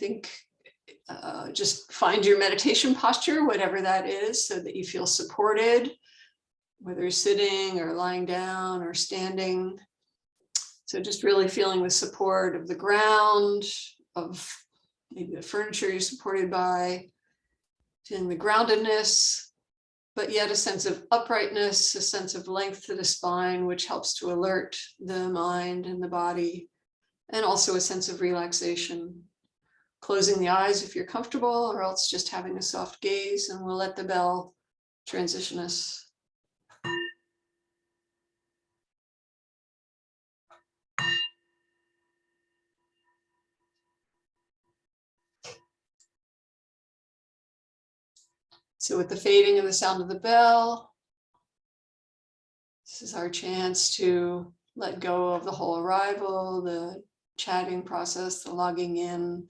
think just find your meditation posture, whatever that is, so that you feel supported, whether you're sitting or lying down or standing. So just really feeling the support of the ground, of maybe the furniture you're supported by, feeling the groundedness, but yet a sense of uprightness, a sense of length to the spine, which helps to alert the mind and the body, and also a sense of relaxation. Closing the eyes if you're comfortable, or else just having a soft gaze, and we'll let the bell transition us. So with the fading of the sound of the bell, this is our chance to let go of the whole arrival, the chatting process, the logging in,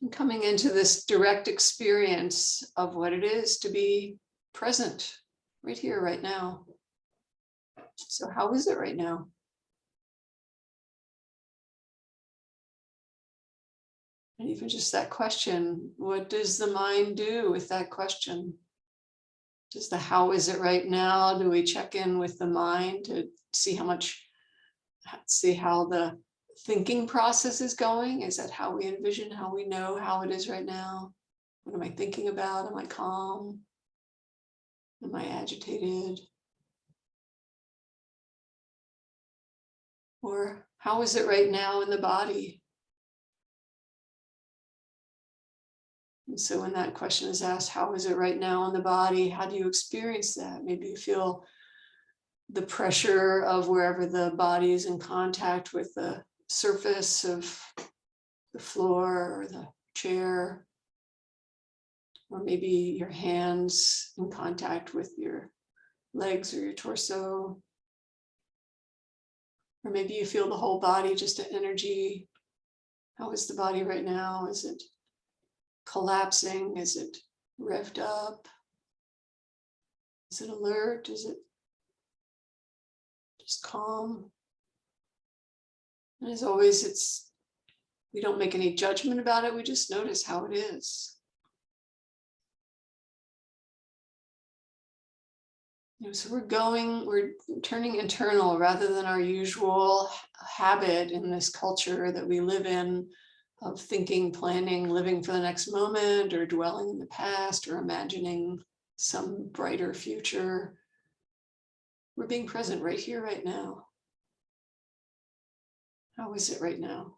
and coming into this direct experience of what it is to be present right here, right now. So how is it right now? And even just that question, what does the mind do with that question? Does the how is it right now? Do we check in with the mind to see how the thinking process is going? Is that how we envision, how we know how it is right now? What am I thinking about? Am I calm? Am I agitated? Or how is it right now in the body? And so when that question is asked, how is it right now in the body? How do you experience that? Maybe you feel the pressure of wherever the body is in contact with the surface of the floor or the chair, or maybe your hands in contact with your legs or your torso, or maybe you feel the whole body, just an energy. How is the body right now? Is it collapsing? Is it revved up? Is it alert? Is it just calm? And as always, we don't make any judgment about it. We just notice how it is. So we're turning internal rather than our usual habit in this culture that we live in of thinking, planning, living for the next moment, or dwelling in the past, or imagining some brighter future. We're being present right here, right now. How is it right now?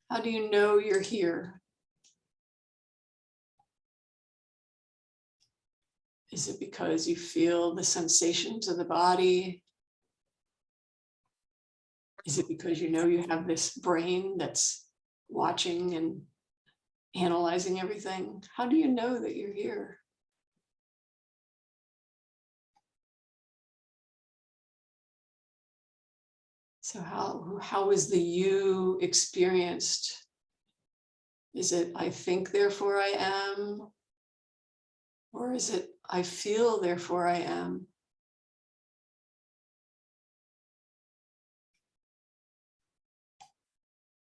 How do you know you're here? Is it because you feel the sensations of the body? Is it because you know you have this brain that's watching and analyzing everything? How do you know that you're here? So how is the you experienced? Is it I think, therefore I am? Or is it I feel, therefore I am?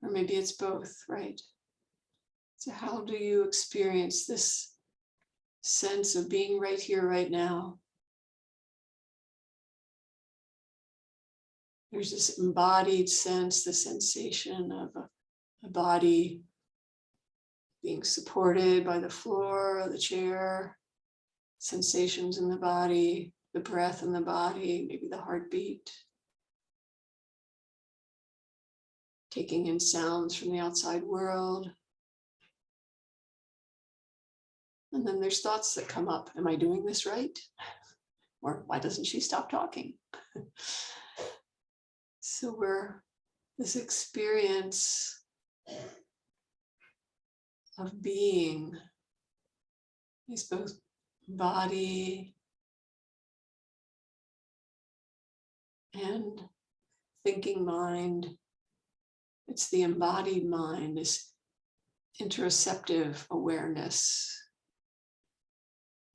Or maybe it's both, right? So how do you experience this sense of being right here, right now? There's this embodied sense, the sensation of a body being supported by the floor or the chair, sensations in the body, the breath in the body, maybe the heartbeat. Taking in sounds from the outside world. And then there's thoughts that come up. Am I doing this right? Or why doesn't she stop talking? So this experience of being is both body and thinking mind. It's the embodied mind, this interoceptive awareness.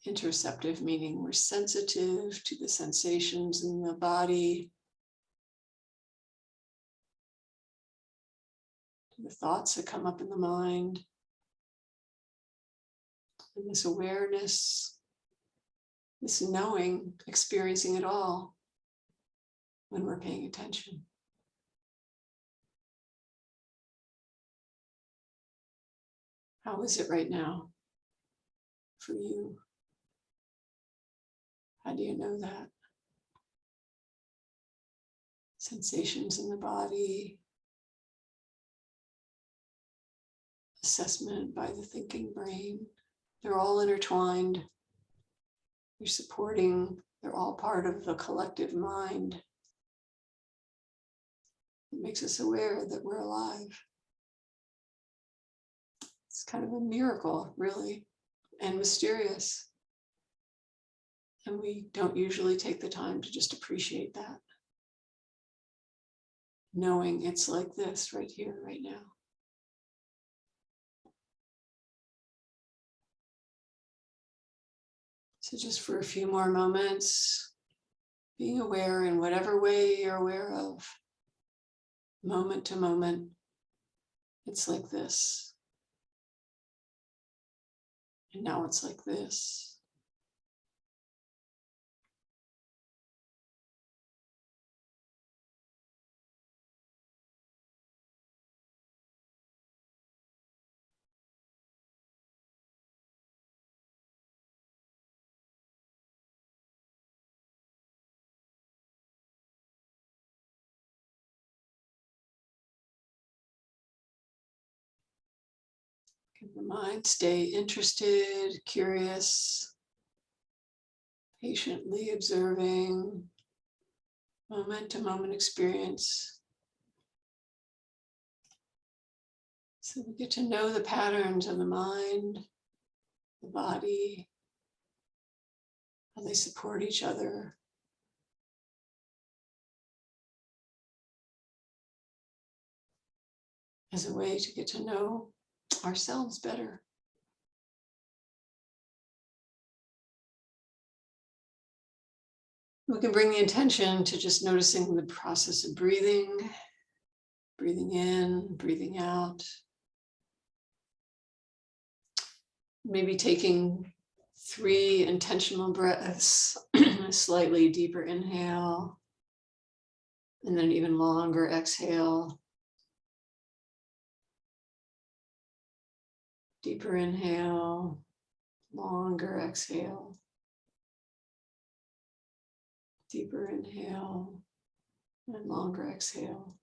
Interoceptive meaning we're sensitive to the sensations in the body. the thoughts that come up in the mind, and this awareness, this knowing, experiencing it all when we're paying attention. How is it right now for you? How do you know that? Sensations in the body, assessment by the thinking brain, they're all intertwined. They're supporting, they're all part of the collective mind. It makes us aware that we're alive. It's kind of a miracle, really, and mysterious. And we don't usually take the time to just appreciate that. Knowing it's like this right here, right now. So just for a few more moments, being aware in whatever way you're aware of, moment to moment, it's like this. And now it's like this. Can the mind stay interested, curious, patiently observing, moment to moment experience. So we get to know the patterns of the mind, the body, how they support each other. As a way to get to know ourselves better. We can bring the intention to just noticing the process of breathing, breathing in, breathing out. Maybe taking 3 intentional breaths, a slightly deeper inhale, and then an even longer exhale. Deeper inhale, longer exhale. Deeper inhale and longer exhale.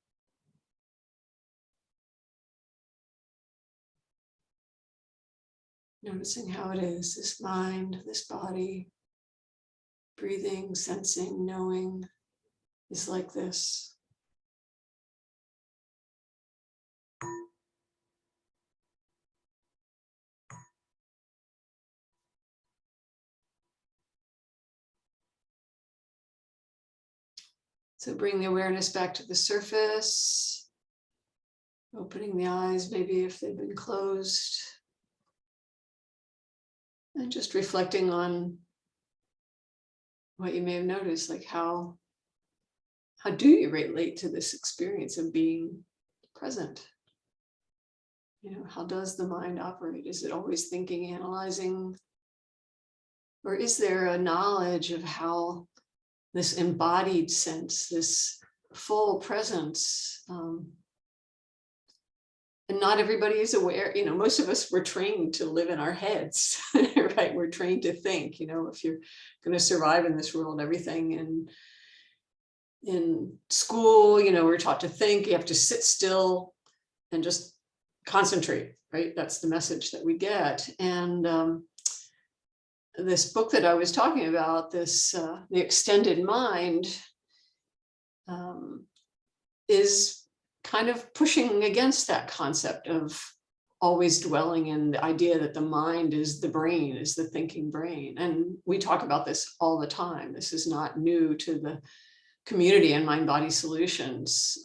Noticing how it is, this mind, this body, breathing, sensing, knowing is like this. So bring the awareness back to the surface, opening the eyes, maybe if they've been closed, and just reflecting on what you may have noticed, like how do you relate to this experience of being present? You know, how does the mind operate? Is it always thinking, analyzing? Or is there a knowledge of how this embodied sense, this full presence, and not everybody is aware, you know, most of us were trained to live in our heads, right? We're trained to think, you know, if you're going to survive in this world, everything. And in school, you know, we're taught to think, you have to sit still and just concentrate, right? That's the message that we get. And this book that I was talking about, this The Extended Mind, is kind of pushing against that concept of always dwelling in the idea that the mind is the brain, is the thinking brain. And we talk about this all the time. This is not new to the community and Mind Body Solutions.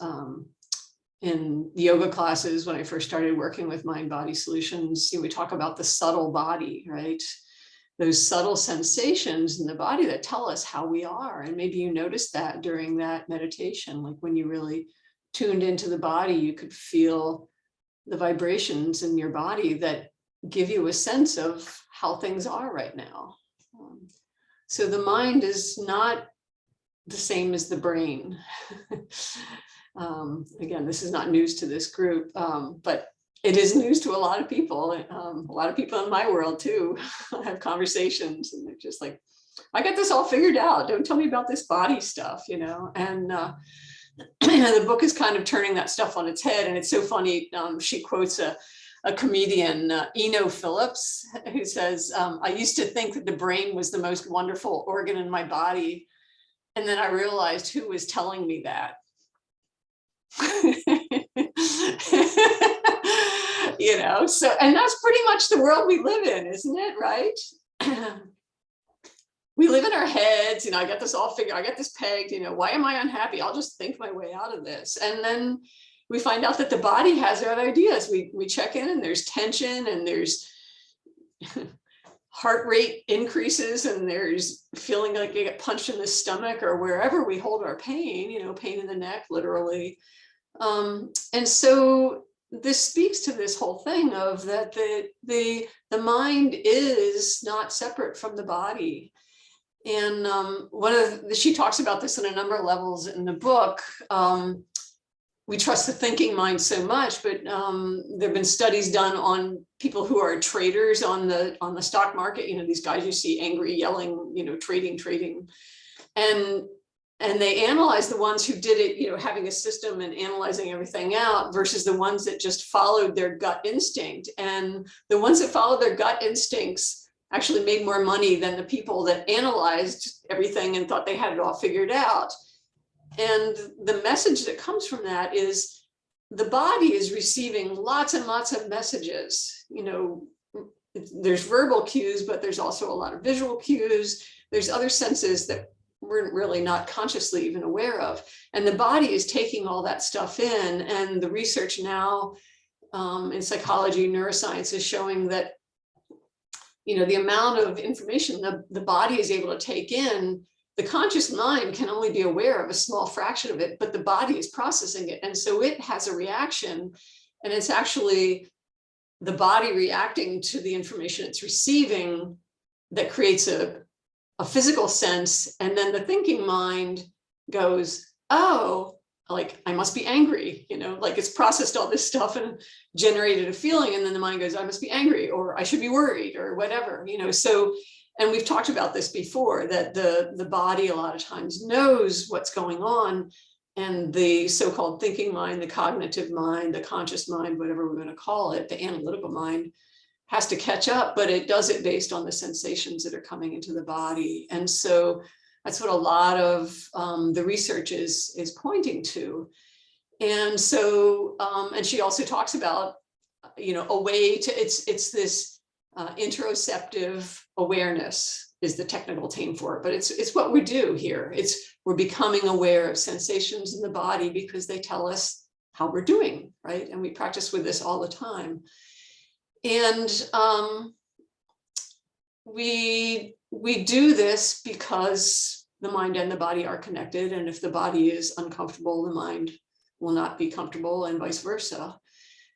In yoga classes, when I first started working with Mind Body Solutions, you know, we talk about the subtle body, right? Those subtle sensations in the body that tell us how we are. And maybe you noticed that during that meditation, like when you really tuned into the body, you could feel the vibrations in your body that give you a sense of how things are right now. So the mind is not the same as the brain. Again, this is not news to this group, but it is news to a lot of people. A lot of people in my world too. I have conversations and they're just like, I got this all figured out. Don't tell me about this body stuff, you know? And the book is kind of turning that stuff on its head. And it's so funny. She quotes a comedian, Eno Phillips, who says, I used to think that the brain was the most wonderful organ in my body. And then I realized who was telling me that. You know, so, and that's pretty much the world we live in, isn't it? Right? We live in our heads, you know, I got this all figured, I got this pegged, you know, why am I unhappy? I'll just think my way out of this. And then we find out that the body has their other ideas. We check in and there's tension and there's heart rate increases and there's feeling like you get punched in the stomach or wherever we hold our pain, you know, pain in the neck, literally. And so this speaks to this whole thing of that the mind is not separate from the body. And she talks about this on a number of levels in the book. We trust the thinking mind so much, but there have been studies done on people who are traders on the stock market. You know, these guys you see angry, yelling, you know, trading, and they analyze the ones who did it, you know, having a system and analyzing everything out versus the ones that just followed their gut instinct. And the ones that followed their gut instincts actually made more money than the people that analyzed everything and thought they had it all figured out. And the message that comes from that is the body is receiving lots and lots of messages. You know, there's verbal cues, but there's also a lot of visual cues. There's other senses that we're really not consciously even aware of. And the body is taking all that stuff in. And the research now in psychology, neuroscience is showing that, you know, the amount of information the body is able to take in, the conscious mind can only be aware of a small fraction of it, but the body is processing it. And so it has a reaction, and it's actually the body reacting to the information it's receiving that creates a physical sense. And then the thinking mind goes, oh, like I must be angry, you know, like it's processed all this stuff and generated a feeling. And then the mind goes, I must be angry, or I should be worried, or whatever, you know. So, and we've talked about this before, that the body a lot of times knows what's going on, and the so-called thinking mind, the cognitive mind, the conscious mind, whatever we're going to call it, the analytical mind, has to catch up, but it does it based on the sensations that are coming into the body. And so that's what a lot of the research is pointing to. And so, and she also talks about, you know, a way to, it's this interoceptive awareness is the technical term for it, but it's what we do here. We're becoming aware of sensations in the body because they tell us how we're doing, right? And we practice with this all the time. And we do this because the mind and the body are connected. And if the body is uncomfortable, the mind will not be comfortable, and vice versa,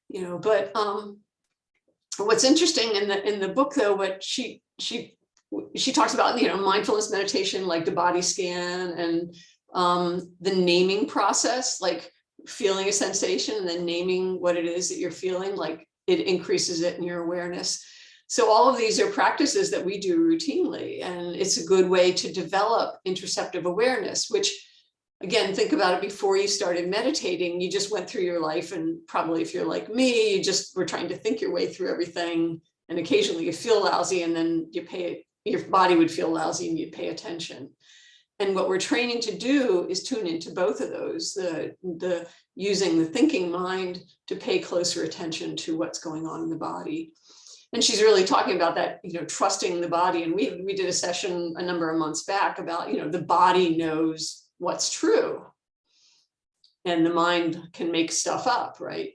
you know. But what's interesting in the book, though, what she talks about, you know, mindfulness meditation, like the body scan, and the naming process, like feeling a sensation and then naming what it is that you're feeling, like it increases it in your awareness. So all of these are practices that we do routinely, and it's a good way to develop interoceptive awareness, which, again, think about it, before you started meditating, you just went through your life, and probably if you're like me, you just were trying to think your way through everything, and occasionally you feel lousy, and then your body would feel lousy and you'd pay attention. And what we're training to do is tune into both of those, the using the thinking mind to pay closer attention to what's going on in the body. And she's really talking about that, you know, trusting the body. And we did a session a number of months back about, you know, the body knows what's true, and the mind can make stuff up, right?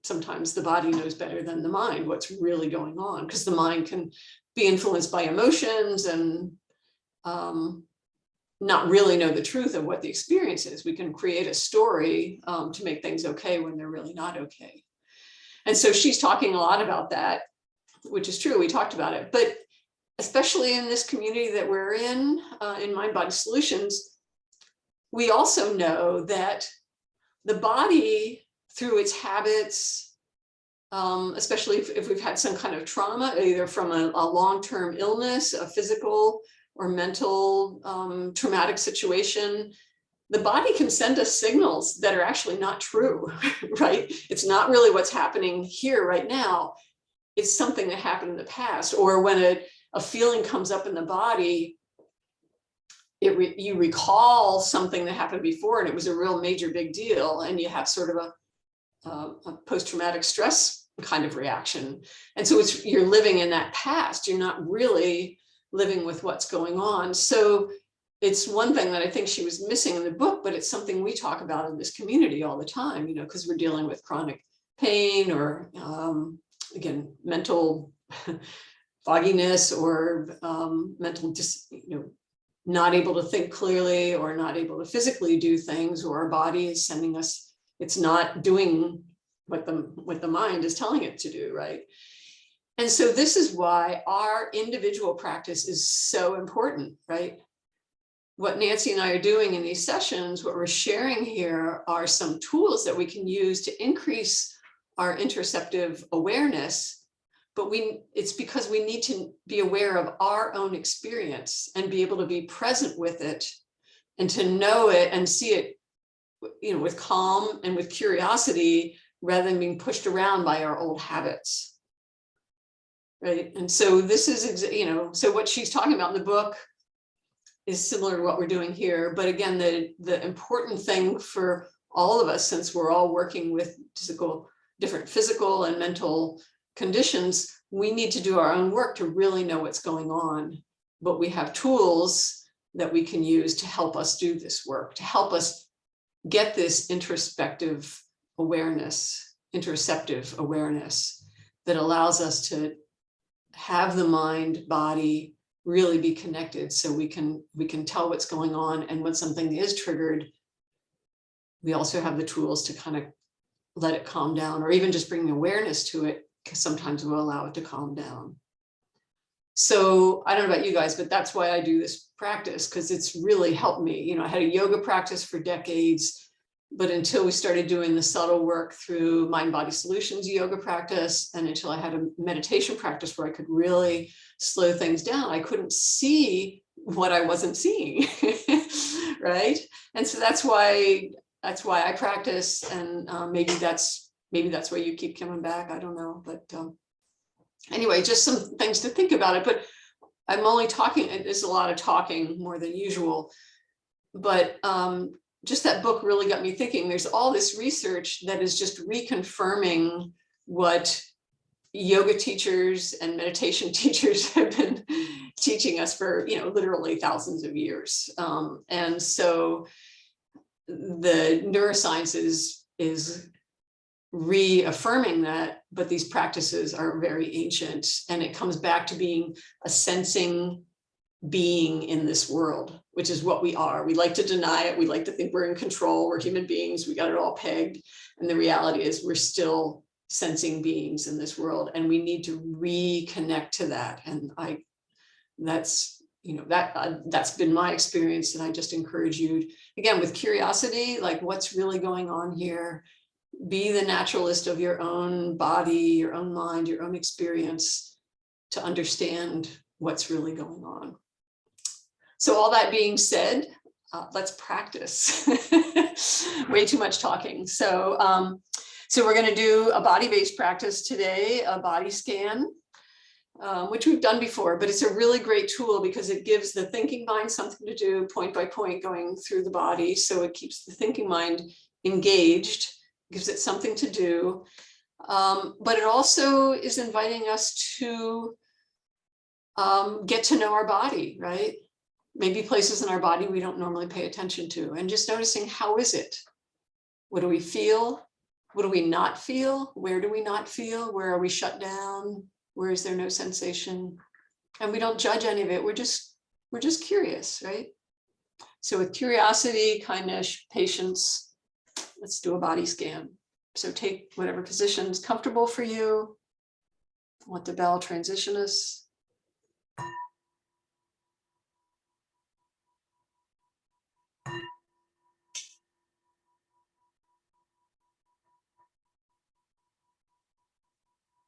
Sometimes the body knows better than the mind what's really going on, because the mind can be influenced by emotions and not really know the truth of what the experience is. We can create a story to make things okay when they're really not okay. And so she's talking a lot about that, which is true. We talked about it, but especially in this community that we're in Mind Body Solutions, we also know that the body, through its habits, especially if we've had some kind of trauma, either from a long-term illness, a physical or mental traumatic situation, the body can send us signals that are actually not true, right? It's not really what's happening here right now. It's something that happened in the past. Or when a feeling comes up in the body, you recall something that happened before and it was a real major big deal, and you have sort of a post-traumatic stress kind of reaction. And so you're living in that past. You're not really living with what's going on. So it's one thing that I think she was missing in the book, but it's something we talk about in this community all the time, you know, because we're dealing with chronic pain or again, mental fogginess or mental not able to think clearly or not able to physically do things, or our body is sending us, it's not doing what the mind is telling it to do, right? And so this is why our individual practice is so important, right? What Nancy and I are doing in these sessions, what we're sharing here are some tools that we can use to increase our interoceptive awareness. But it's because we need to be aware of our own experience and be able to be present with it and to know it and see it, you know, with calm and with curiosity rather than being pushed around by our old habits. Right. And so this is, you know, so what she's talking about in the book is similar to what we're doing here. But again, the important thing for all of us, since we're all working with different physical and mental conditions, we need to do our own work to really know what's going on. But we have tools that we can use to help us do this work, to help us get this introspective awareness, interoceptive awareness that allows us to have the mind body really be connected, so we can tell what's going on, and when something is triggered, we also have the tools to kind of let it calm down, or even just bring awareness to it, because sometimes we'll allow it to calm down. So I don't know about you guys, but that's why I do this practice, because it's really helped me. You know, I had a yoga practice for decades, but until we started doing the subtle work through Mind Body Solutions yoga practice, and until I had a meditation practice where I could really slow things down, I couldn't see what I wasn't seeing, right? And so that's why I practice, and maybe that's why you keep coming back. I don't know, but anyway, just some things to think about it. But I'm only talking, it's a lot of talking more than usual, but just that book really got me thinking. There's all this research that is just reconfirming what yoga teachers and meditation teachers have been teaching us for, you know, literally thousands of years. And so the neuroscience is reaffirming that, but these practices are very ancient, and it comes back to being a sensing being in this world, which is what we are. We like to deny it. We like to think we're in control. We're human beings. We got it all pegged. And the reality is we're still sensing beings in this world, and we need to reconnect to that. And that's been my experience. And I just encourage you, again, with curiosity, like what's really going on here. Be the naturalist of your own body, your own mind, your own experience, to understand what's really going on. So all that being said, let's practice. Way too much talking. So we're going to do a body-based practice today, a body scan, which we've done before, but it's a really great tool because it gives the thinking mind something to do point by point going through the body. So it keeps the thinking mind engaged, gives it something to do. But it also is inviting us to get to know our body, right? Maybe places in our body we don't normally pay attention to, and just noticing, how is it? What do we feel? What do we not feel? Where do we not feel? Where are we shut down? Where is there no sensation? And we don't judge any of it. We're just curious, right? So with curiosity, kindness, patience, let's do a body scan. So take whatever position is comfortable for you. Let the bell transition us.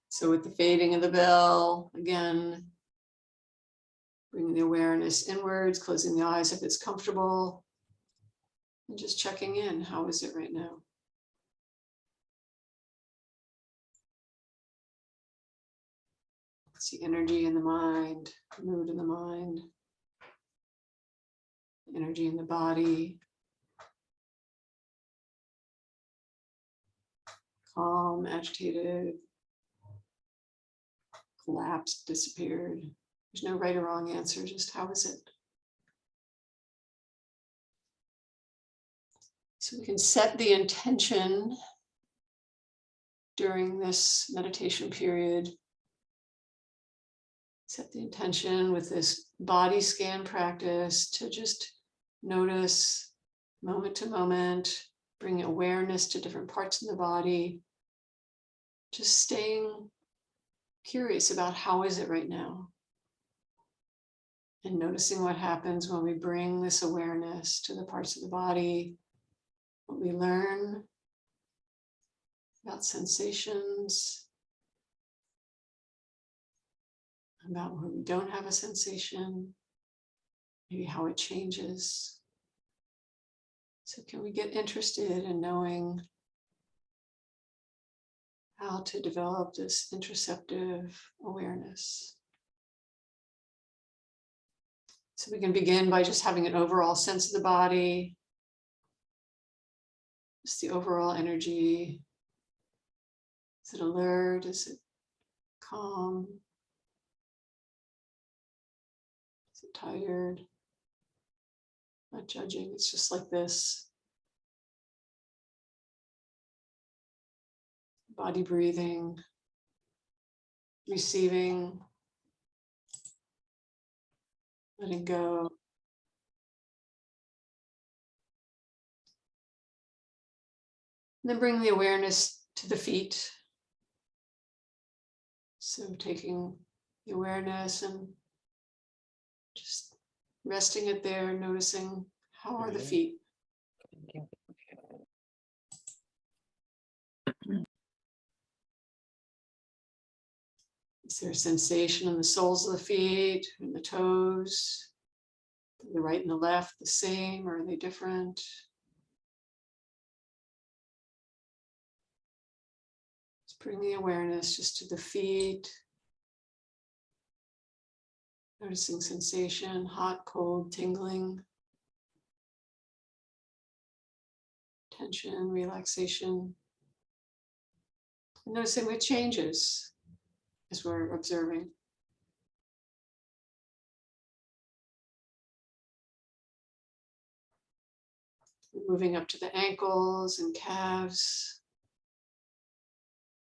So with the fading of the bell, again, bringing the awareness inwards, closing the eyes if it's comfortable, and just checking in. How is it right now? See energy in the mind, mood in the mind, energy in the body, calm, agitated, collapsed, disappeared. There's no right or wrong answer, just how is it? So we can set the intention during this meditation period. Set the intention with this body scan practice to just notice moment to moment, bring awareness to different parts of the body, just staying curious about how is it right now, and noticing what happens when we bring this awareness to the parts of the body, what we learn about sensations, about where we don't have a sensation, maybe how it changes. So can we get interested in knowing how to develop this interoceptive awareness? So we can begin by just having an overall sense of the body, just the overall energy. Is it alert? Is it calm? Is it tired? Not judging, it's just like this. Body breathing, receiving, letting go. And then bring the awareness to the feet. So taking the awareness and just resting it there, noticing how are the feet. Is there a sensation in the soles of the feet, in the toes? The right and the left the same, or are they different? Just bring the awareness just to the feet. Noticing sensation, hot, cold, tingling, tension, relaxation. Noticing what changes as we're observing. Moving up to the ankles and calves.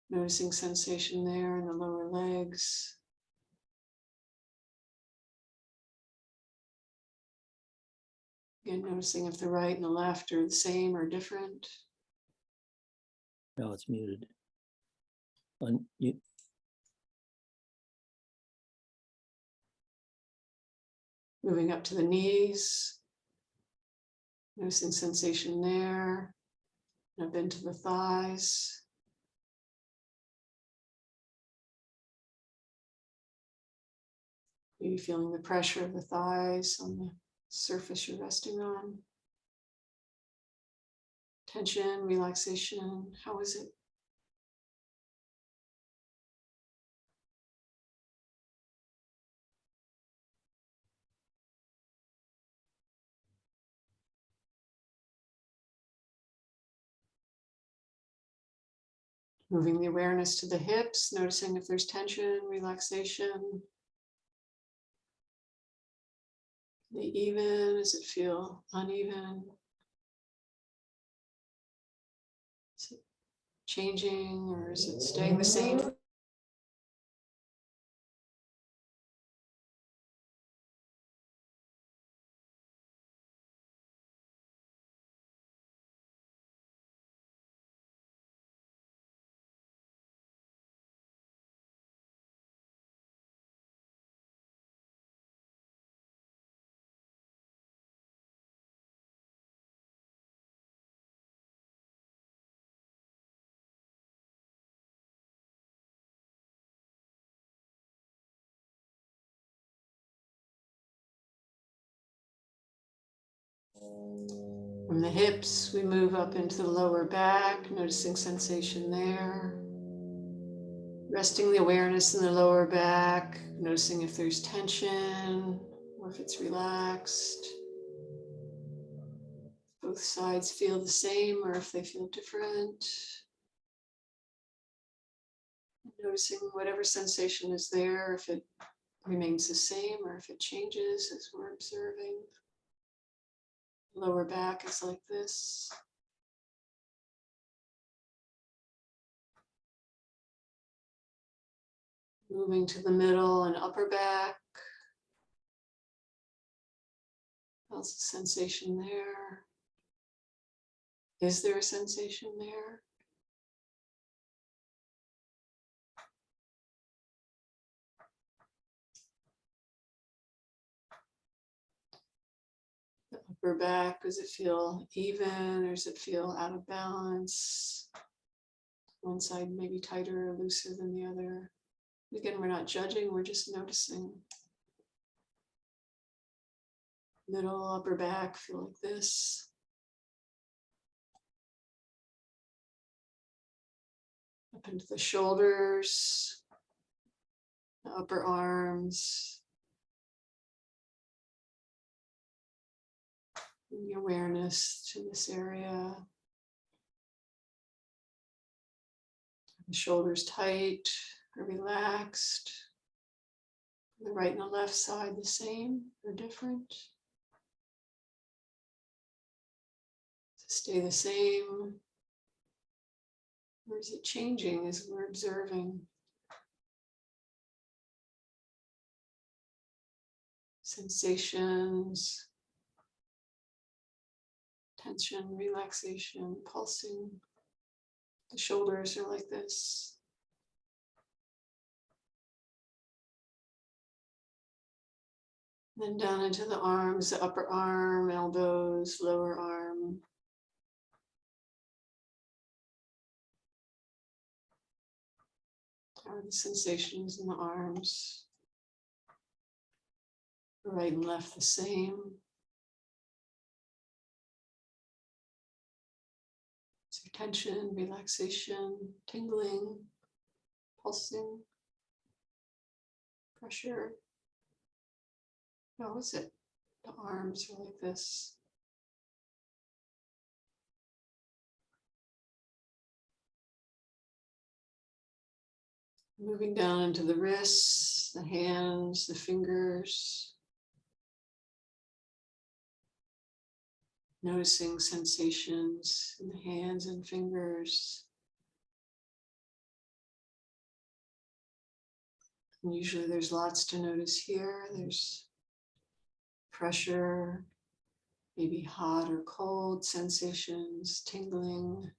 Noticing sensation there in the lower legs. Again, noticing if the right and the left are the same or different. No, it's muted. Moving up to the knees. Noticing sensation there. And up into the thighs. Maybe feeling the pressure of the thighs on the surface you're resting on. Tension, relaxation, how is it? Moving the awareness to the hips, noticing if there's tension, relaxation. Are they even? Does it feel uneven? Is it changing or is it staying the same? From the hips, we move up into the lower back, noticing sensation there. Resting the awareness in the lower back, noticing if there's tension or if it's relaxed. Both sides feel the same or if they feel different. Noticing whatever sensation is there, if it remains the same or if it changes as we're observing. Lower back is like this. Moving to the middle and upper back. How's the sensation there? Is there a sensation there? The upper back, does it feel even or does it feel out of balance? One side maybe tighter or looser than the other. Again, we're not judging, we're just noticing. Middle, upper back feel like this. Up into the shoulders, the upper arms. Bring the awareness to this area. The shoulders tight or relaxed. The right and the left side the same or different. Stay the same. Or is it changing as we're observing? Sensations, tension, relaxation, pulsing. The shoulders are like this. Then down into the arms, the upper arm, elbows, lower arm. How are the sensations in the arms? Right and left the same. So tension, relaxation, tingling, pulsing, pressure. How is it? The arms are like this. Moving down into the wrists, the hands, the fingers. Noticing sensations in the hands and fingers. And usually there's lots to notice here. There's pressure, maybe hot or cold sensations, tingling,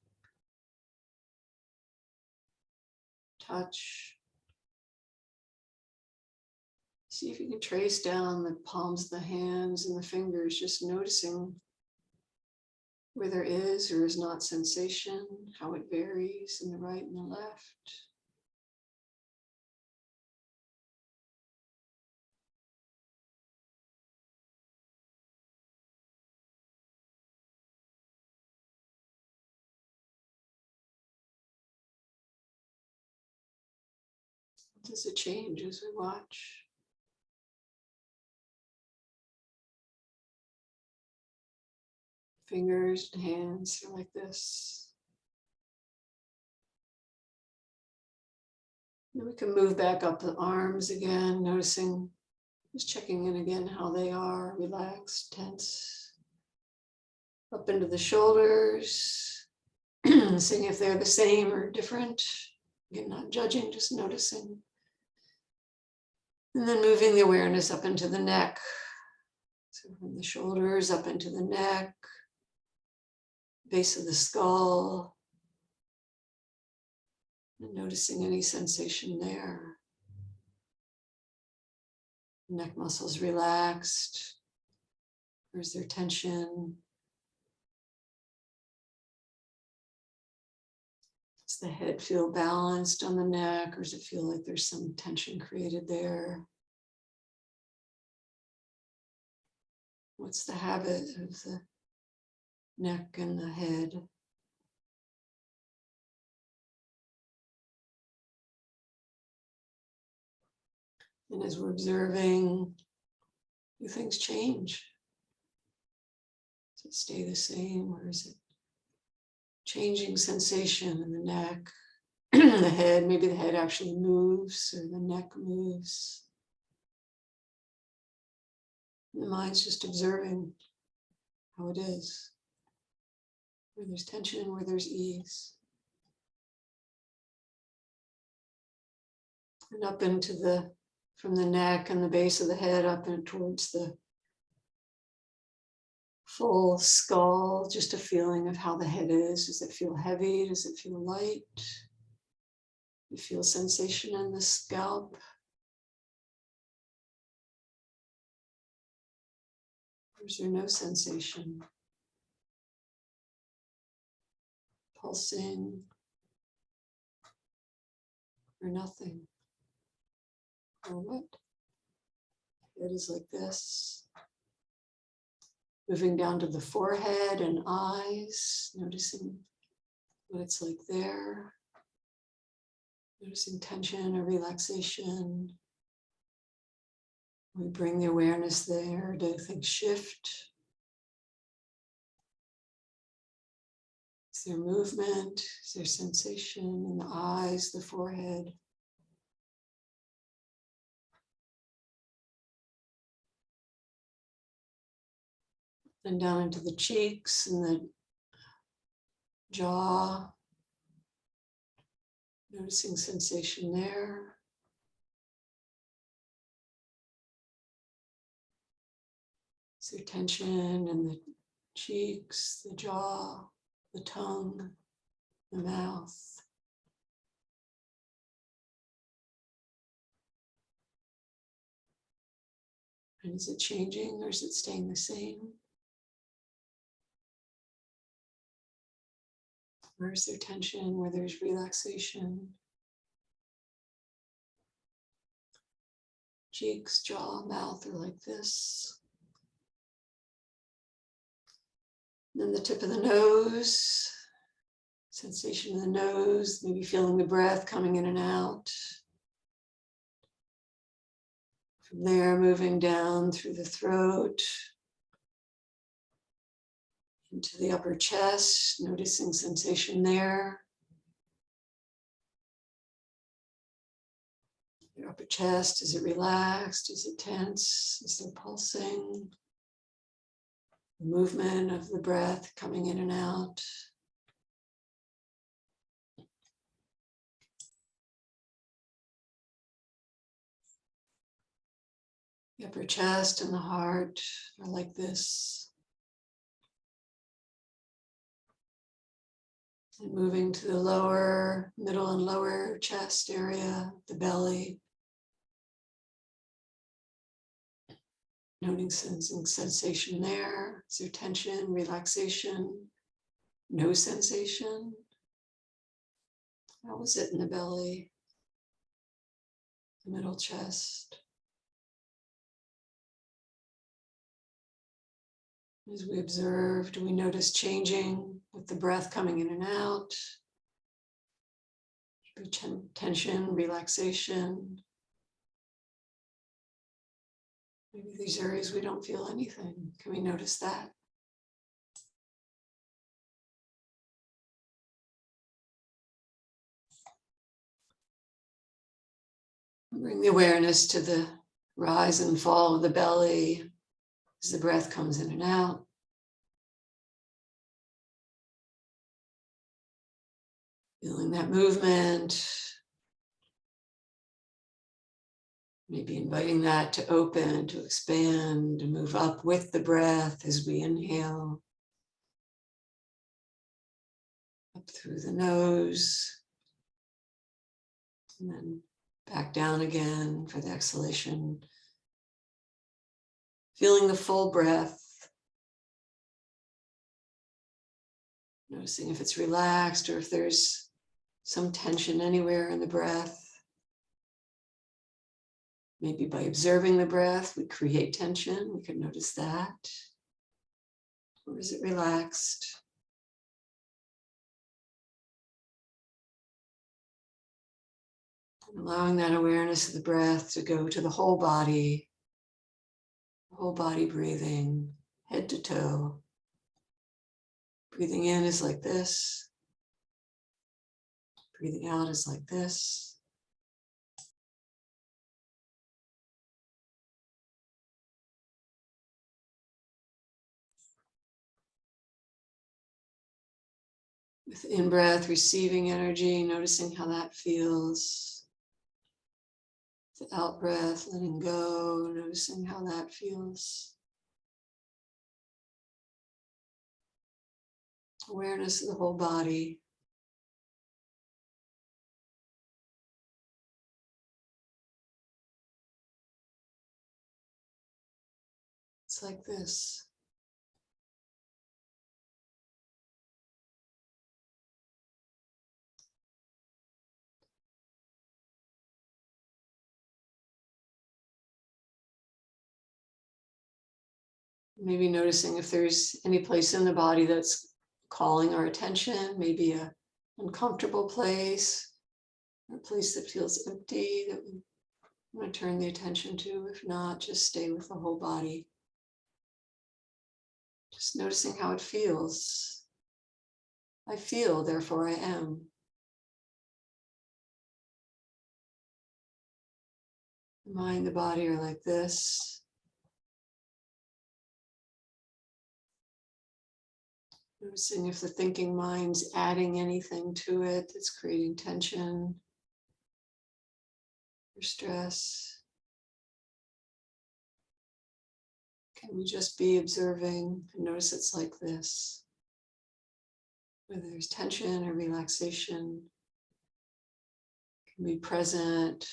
touch. See if you can trace down the palms of the hands and the fingers, just noticing where there is or is not sensation, how it varies in the right and the left. Does it change as we watch? Fingers and hands are like this. Then we can move back up the arms again, noticing, just checking in again how they are, relaxed, tense. Up into the shoulders, seeing if they're the same or different. Again, not judging, just noticing. And then moving the awareness up into the neck. So from the shoulders up into the neck, base of the skull, and noticing any sensation there. Neck muscles relaxed, or is there tension? Does the head feel balanced on the neck, or does it feel like there's some tension created there? What's the habit of the neck and the head. And as we're observing, do things change? Does it stay the same, or is it changing sensation in the neck, the head? Maybe the head actually moves or the neck moves. And the mind's just observing how it is, where there's tension, where there's ease. And up into the, from the neck and the base of the head up and towards the full skull, just a feeling of how the head is. Does it feel heavy? Does it feel light? You feel sensation in the scalp? Or is there no sensation? Pulsing? Or nothing? Or what? It is like this. Moving down to the forehead and eyes, noticing what it's like there. Noticing tension or relaxation. We bring the awareness there. Do things shift? Is there movement? Is there sensation in the eyes, the forehead? And down into the cheeks and the jaw. Noticing sensation there. Is there tension in the cheeks, the jaw, the tongue, the mouth? And is it changing or is it staying the same? Where is there tension, where there's relaxation? Cheeks, jaw, mouth are like this. And then the tip of the nose, sensation in the nose, maybe feeling the breath coming in and out. From there, moving down through the throat, into the upper chest, noticing sensation there. Your upper chest, is it relaxed? Is it tense? Is there pulsing? The movement of the breath coming in and out. The upper chest and the heart are like this. And moving to the lower, middle and lower chest area, the belly. Noting sensation there. Is there tension, relaxation, no sensation? How is it in the belly? The middle chest. As we observe, do we notice changing with the breath coming in and out? Tension, relaxation. Maybe these areas we don't feel anything. Can we notice that? Bring the awareness to the rise and fall of the belly as the breath comes in and out. Feeling that movement. Maybe inviting that to open, to expand, to move up with the breath as we inhale. Up through the nose. And then back down again for the exhalation. Feeling the full breath. Noticing if it's relaxed or if there's some tension anywhere in the breath. Maybe by observing the breath, we create tension. We can notice that. Or is it relaxed? And allowing that awareness of the breath to go to the whole body breathing, head to toe. Breathing in is like this. Breathing out is like this. With in-breath, receiving energy, noticing how that feels. The out-breath, letting go, noticing how that feels. Awareness of the whole body. It's like this. Maybe noticing if there's any place in the body that's calling our attention, maybe an uncomfortable place, or a place that feels empty that we want to turn the attention to. If not, just stay with the whole body. Just noticing how it feels. I feel, therefore I am. The mind, the body are like this. Noticing if the thinking mind's adding anything to it that's creating tension or stress. Can we just be observing and notice it's like this? Whether there's tension or relaxation, can be present.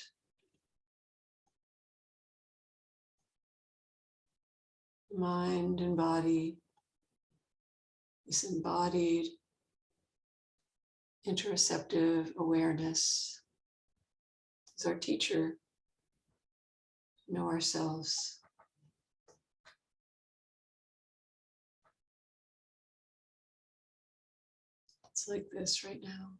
Mind and body, this embodied, interoceptive awareness is our teacher. Know ourselves. It's like this right now.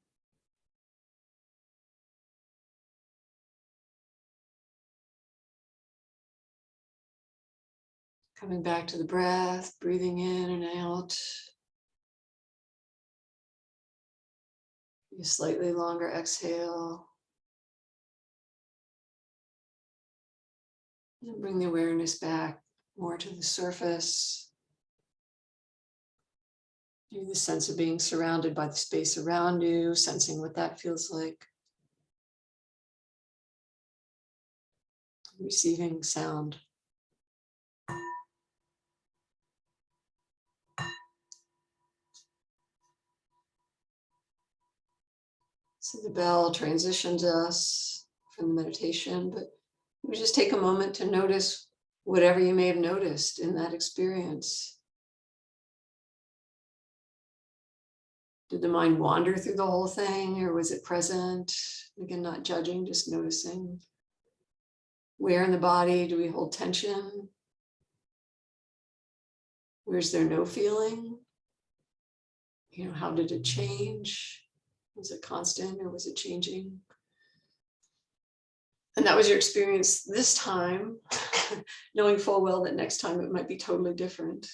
Coming back to the breath, breathing in and out. A slightly longer exhale. And bring the awareness back more to the surface. Maybe the sense of being surrounded by the space around you, sensing what that feels like. Receiving sound. So the bell transitions us from the meditation, but we just take a moment to notice whatever you may have noticed in that experience. Did the mind wander through the whole thing, or was it present? Again, not judging, just noticing. Where in the body do we hold tension? Where's there no feeling? How did it change? Was it constant or was it changing? And that was your experience this time, knowing full well that next time it might be totally different.